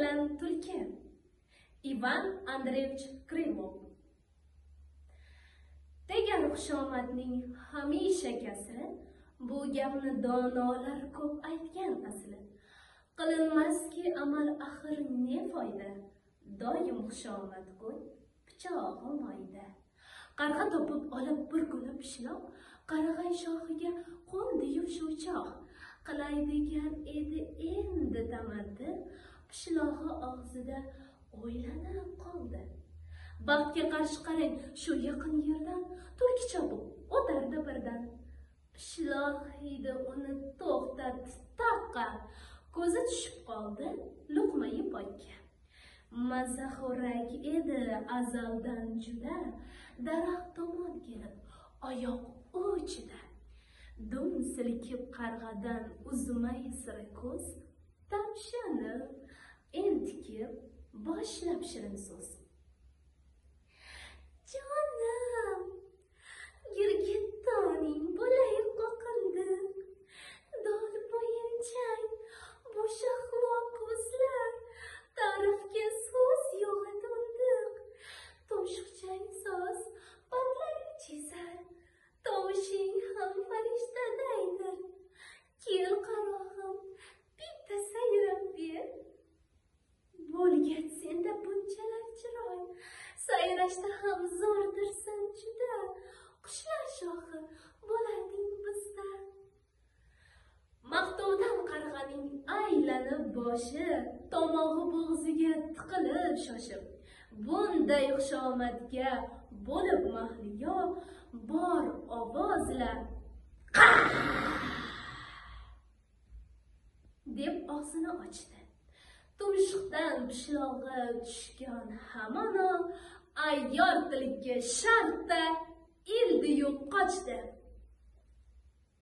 bilan tulki. Ivan Andreyevich Krimov. Degan xushomadning hamishakasi, bu gapni donolar ko'p aytgan asli. Qilinmaski amal axir ne foyda, doim xushomad qo'y pichog'i moyda. Qarg'a topib olib bir kuni pishloq, qarag'ay shoxiga qo'ndi-yu shu choq. Qilay degan edi endi tamaddi, pishlog'i og'zida o'ylanib qoldi. Baxtga qarshi qarang, shu yaqin yerdan tulki chopib o'tardi birdan. Pishloq hidi uni to'xtatdi taqqa, ko'zi tushib qoldi luqma-yu pokka. Mazaxo'rak edi azaldan juda, daraxt tomon kelib oyoq uchida. Dum silkib qarg'adan uzmay sira ko'z, tavshanib entikib boshlab shirin so'z. Jonim, girgittoning bo'lay qoqildi, dol bo'yinchang, bo'shaqlo ko'zlar, ta'rifga so'z yo'g'i to'ldiq. To'shiqchang so'z patlayib chizar, tovushing ham farishtadaydir. Kel qarog'im, bitta sayrab ber. Bo'lgach senda bunchalar chiroy, sayrashda ham zo'rdirsan juda. Qushlar shohi bo'larding bizda. Maqtovdan qarg'aning aylanib boshi, tomog'i bo'g'ziga tiqilib shoshib. Bunday xushomadga bo'lib mahliyo, bor ovozla deb og'zini ochdi. Tumshuqdan pishlog'i tushgan hamon ayyor tilga shartta